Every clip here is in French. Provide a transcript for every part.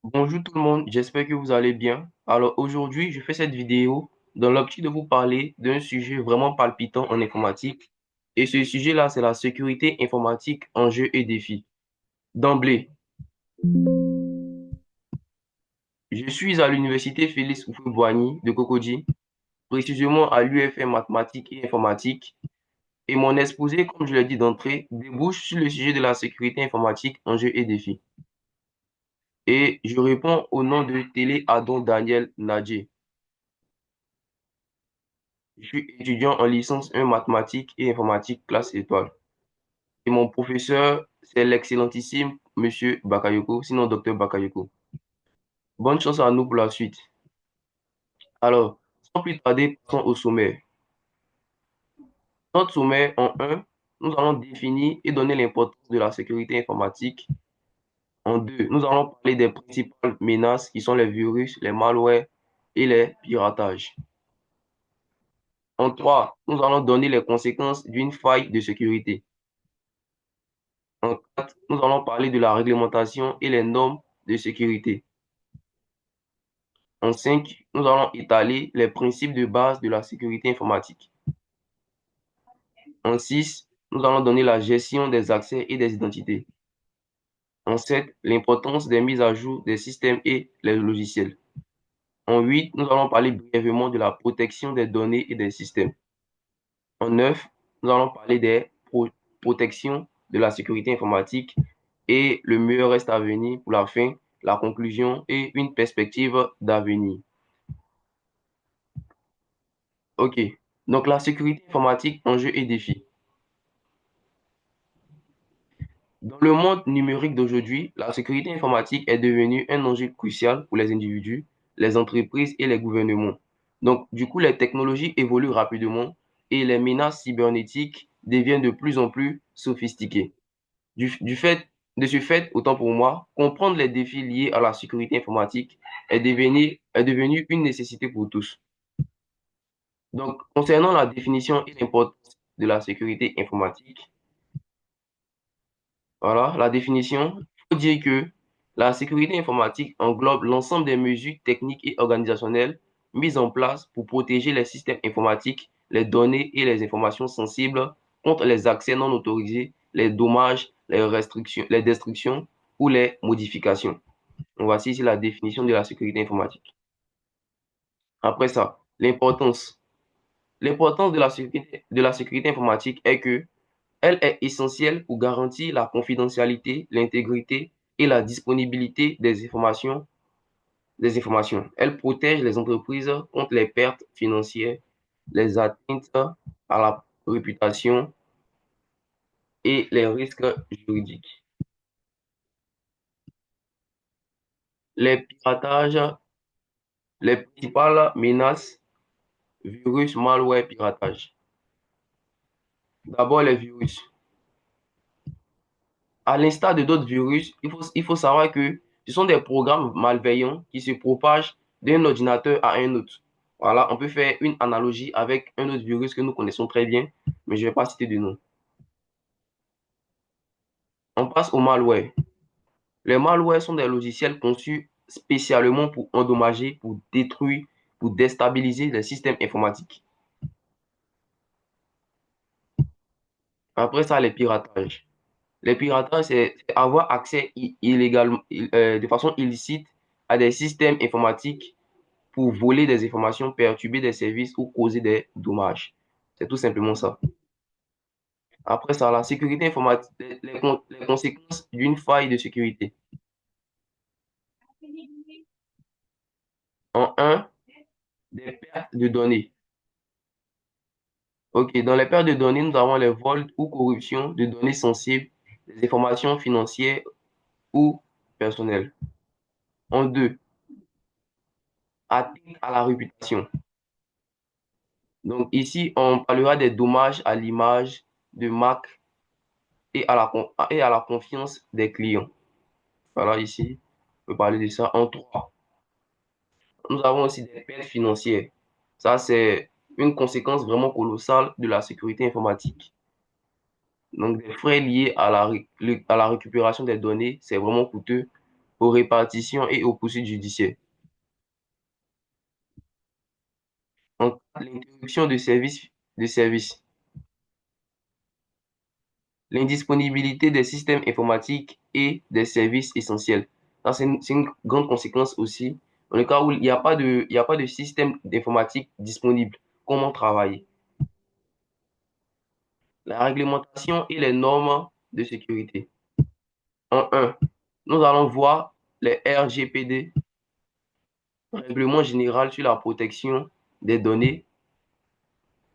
Bonjour tout le monde, j'espère que vous allez bien. Alors aujourd'hui, je fais cette vidéo dans l'optique de vous parler d'un sujet vraiment palpitant en informatique. Et ce sujet-là, c'est la sécurité informatique, enjeux et défis. D'emblée, je suis à l'université Félix Houphouët-Boigny de Cocody, précisément à l'UFM mathématiques et informatique. Et mon exposé, comme je l'ai dit d'entrée, débouche sur le sujet de la sécurité informatique, enjeux et défis. Et je réponds au nom de Télé Adon Daniel Nadje. Je suis étudiant en licence 1 mathématiques et informatique classe étoile. Et mon professeur, c'est l'excellentissime Monsieur Bakayoko, sinon Docteur Bakayoko. Bonne chance à nous pour la suite. Alors, sans plus tarder, passons au sommaire. Notre sommaire, en un, nous allons définir et donner l'importance de la sécurité informatique. En 2, nous allons parler des principales menaces qui sont les virus, les malwares et les piratages. En 3, nous allons donner les conséquences d'une faille de sécurité. En 4, nous allons parler de la réglementation et les normes de sécurité. En 5, nous allons étaler les principes de base de la sécurité informatique. En 6, nous allons donner la gestion des accès et des identités. En 7, l'importance des mises à jour des systèmes et les logiciels. En 8, nous allons parler brièvement de la protection des données et des systèmes. En 9, nous allons parler des protections de la sécurité informatique et le meilleur reste à venir pour la fin, la conclusion et une perspective d'avenir. OK. Donc, la sécurité informatique, enjeux et défis. Dans le monde numérique d'aujourd'hui, la sécurité informatique est devenue un enjeu crucial pour les individus, les entreprises et les gouvernements. Donc, du coup, les technologies évoluent rapidement et les menaces cybernétiques deviennent de plus en plus sophistiquées. De ce fait, autant pour moi, comprendre les défis liés à la sécurité informatique est devenu une nécessité pour tous. Donc, concernant la définition et l'importance de la sécurité informatique, voilà, la définition, il faut dire que la sécurité informatique englobe l'ensemble des mesures techniques et organisationnelles mises en place pour protéger les systèmes informatiques, les données et les informations sensibles contre les accès non autorisés, les dommages, les restrictions, les destructions ou les modifications. Donc, voici ici la définition de la sécurité informatique. Après ça, l'importance. L'importance de la sécurité informatique est que elle est essentielle pour garantir la confidentialité, l'intégrité et la disponibilité des informations. Elle protège les entreprises contre les pertes financières, les atteintes à la réputation et les risques juridiques. Les piratages, les principales menaces, virus, malware, piratage. D'abord, les virus. À l'instar de d'autres virus, il faut savoir que ce sont des programmes malveillants qui se propagent d'un ordinateur à un autre. Voilà, on peut faire une analogie avec un autre virus que nous connaissons très bien, mais je ne vais pas citer de nom. On passe au malware. Les malwares sont des logiciels conçus spécialement pour endommager, pour détruire, pour déstabiliser les systèmes informatiques. Après ça, les piratages. Les piratages, c'est avoir accès illégalement, de façon illicite à des systèmes informatiques pour voler des informations, perturber des services ou causer des dommages. C'est tout simplement ça. Après ça, la sécurité informatique, les conséquences d'une faille de sécurité. En un, des pertes de données. OK, dans les pertes de données, nous avons les vols ou corruption de données sensibles, des informations financières ou personnelles. En deux, atteinte à la réputation. Donc ici, on parlera des dommages à l'image de marque et à la confiance des clients. Voilà, ici, on peut parler de ça. En trois, nous avons aussi des pertes financières. Ça, c'est une conséquence vraiment colossale de la sécurité informatique. Donc, des frais liés à la récupération des données, c'est vraiment coûteux aux répartitions et aux poursuites judiciaires. En cas d'interruption de service, l'indisponibilité des systèmes informatiques et des services essentiels. Ça, c'est une grande conséquence aussi. Dans le cas où il y a pas de système d'informatique disponible, comment travailler? La réglementation et les normes de sécurité. En un, nous allons voir les RGPD, Règlement général sur la protection des données.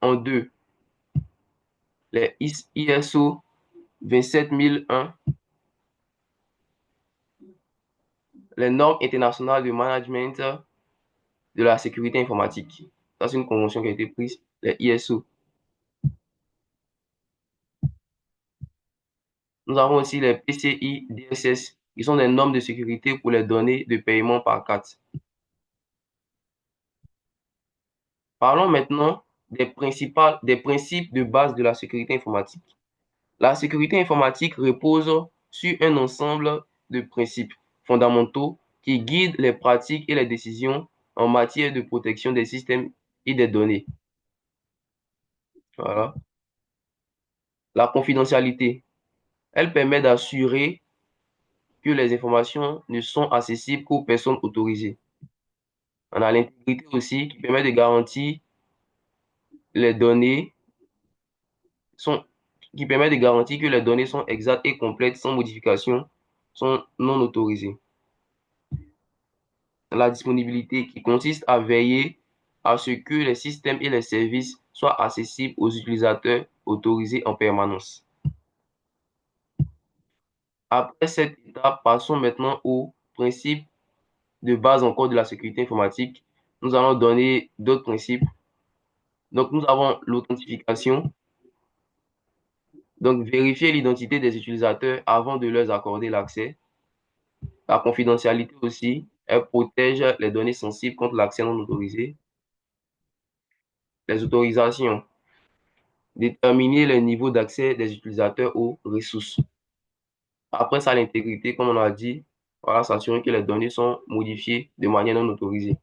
En deux, les ISO 27001, les normes internationales de management de la sécurité informatique. Ça, c'est une convention qui a été prise, les ISO. Nous avons aussi les PCI DSS, qui sont des normes de sécurité pour les données de paiement par carte. Parlons maintenant des principes de base de la sécurité informatique. La sécurité informatique repose sur un ensemble de principes fondamentaux qui guident les pratiques et les décisions en matière de protection des systèmes et des données. Voilà. La confidentialité, elle permet d'assurer que les informations ne sont accessibles qu'aux personnes autorisées. On a l'intégrité aussi qui permet de garantir les données sont, qui permet de garantir que les données sont exactes et complètes sans modification, sont non autorisées. La disponibilité qui consiste à veiller à ce que les systèmes et les services soient accessibles aux utilisateurs autorisés en permanence. Après cette étape, passons maintenant aux principes de base encore de la sécurité informatique. Nous allons donner d'autres principes. Donc, nous avons l'authentification. Donc, vérifier l'identité des utilisateurs avant de leur accorder l'accès. La confidentialité aussi, elle protège les données sensibles contre l'accès non autorisé. Les autorisations, déterminer le niveau d'accès des utilisateurs aux ressources. Après ça, l'intégrité, comme on a dit, voilà, s'assurer que les données sont modifiées de manière non autorisée.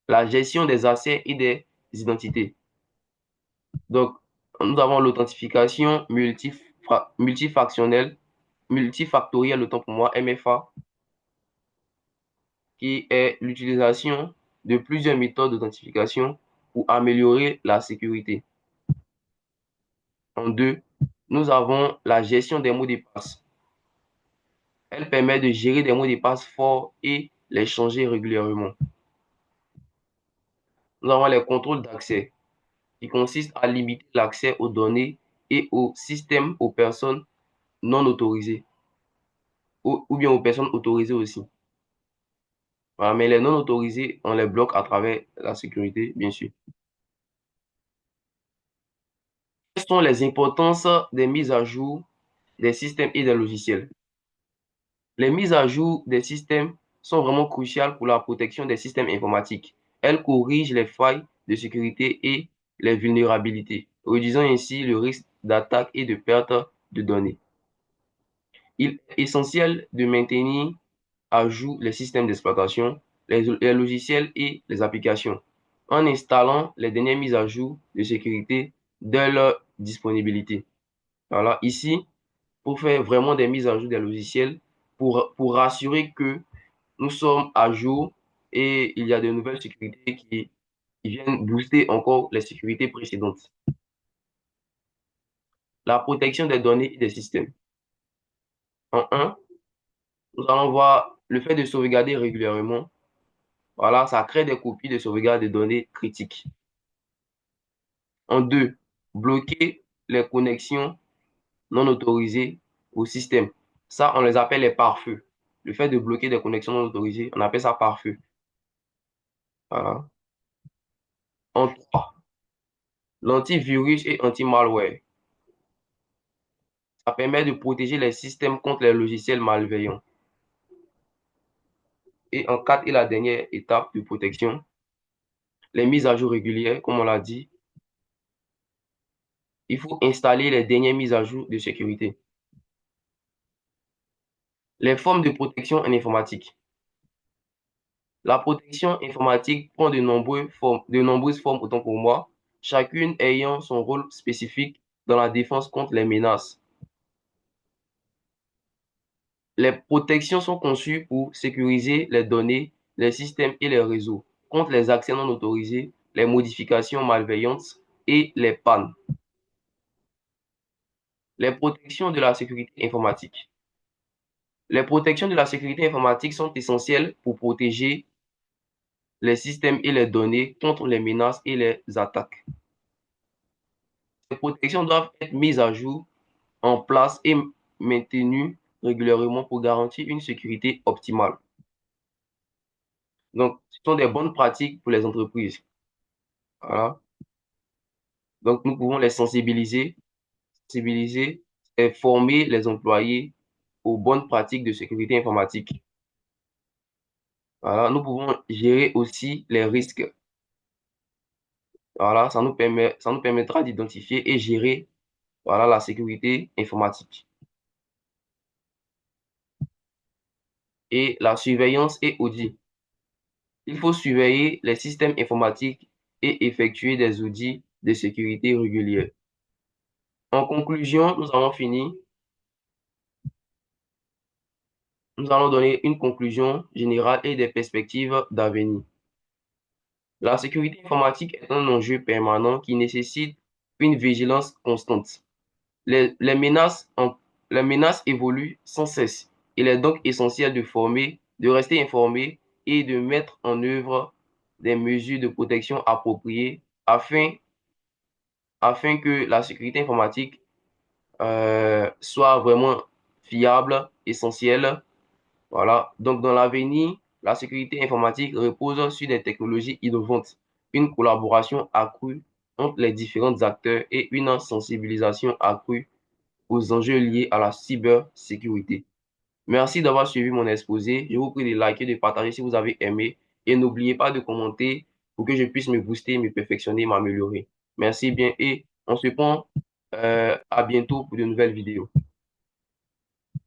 La gestion des accès et des identités. Donc, nous avons l'authentification multifactorielle, autant pour moi, MFA, qui est l'utilisation de plusieurs méthodes d'authentification pour améliorer la sécurité. En deux, nous avons la gestion des mots de passe. Elle permet de gérer des mots de passe forts et les changer régulièrement. Nous avons les contrôles d'accès qui consistent à limiter l'accès aux données et aux systèmes aux personnes non autorisées ou bien aux personnes autorisées aussi. Voilà, mais les non autorisés, on les bloque à travers la sécurité, bien sûr. Quelles sont les importances des mises à jour des systèmes et des logiciels? Les mises à jour des systèmes sont vraiment cruciales pour la protection des systèmes informatiques. Elles corrigent les failles de sécurité et les vulnérabilités, réduisant ainsi le risque d'attaque et de perte de données. Il est essentiel de maintenir à jour les systèmes d'exploitation, les logiciels et les applications, en installant les dernières mises à jour de sécurité dès leur disponibilité. Voilà, ici, pour faire vraiment des mises à jour des logiciels, pour rassurer que nous sommes à jour et il y a de nouvelles sécurités qui viennent booster encore les sécurités précédentes. La protection des données et des systèmes. En un, nous allons voir le fait de sauvegarder régulièrement. Voilà, ça crée des copies de sauvegarde des données critiques. En deux, bloquer les connexions non autorisées au système. Ça, on les appelle les pare-feux. Le fait de bloquer des connexions non autorisées, on appelle ça pare-feu. Voilà. En trois, l'antivirus et anti-malware. Ça permet de protéger les systèmes contre les logiciels malveillants. Et en quatre, et la dernière étape de protection, les mises à jour régulières, comme on l'a dit, il faut installer les dernières mises à jour de sécurité. Les formes de protection en informatique. La protection informatique prend de nombreuses formes, autant pour moi, chacune ayant son rôle spécifique dans la défense contre les menaces. Les protections sont conçues pour sécuriser les données, les systèmes et les réseaux contre les accès non autorisés, les modifications malveillantes et les pannes. Les protections de la sécurité informatique. Les protections de la sécurité informatique sont essentielles pour protéger les systèmes et les données contre les menaces et les attaques. Ces protections doivent être mises à jour, en place et maintenues régulièrement pour garantir une sécurité optimale. Donc, ce sont des bonnes pratiques pour les entreprises. Voilà. Donc, nous pouvons les sensibiliser et former les employés aux bonnes pratiques de sécurité informatique. Voilà. Nous pouvons gérer aussi les risques. Voilà. Ça nous permettra d'identifier et gérer, voilà, la sécurité informatique. Et la surveillance et audit. Il faut surveiller les systèmes informatiques et effectuer des audits de sécurité réguliers. En conclusion, nous avons fini. Nous allons donner une conclusion générale et des perspectives d'avenir. La sécurité informatique est un enjeu permanent qui nécessite une vigilance constante. Les les menaces évoluent sans cesse. Il est donc essentiel de rester informé et de mettre en œuvre des mesures de protection appropriées afin que la sécurité informatique soit vraiment fiable, essentielle. Voilà. Donc, dans l'avenir, la sécurité informatique repose sur des technologies innovantes, une collaboration accrue entre les différents acteurs et une sensibilisation accrue aux enjeux liés à la cybersécurité. Merci d'avoir suivi mon exposé. Je vous prie de liker, de partager si vous avez aimé et n'oubliez pas de commenter pour que je puisse me booster, me perfectionner, m'améliorer. Merci bien et on se prend à bientôt pour de nouvelles vidéos.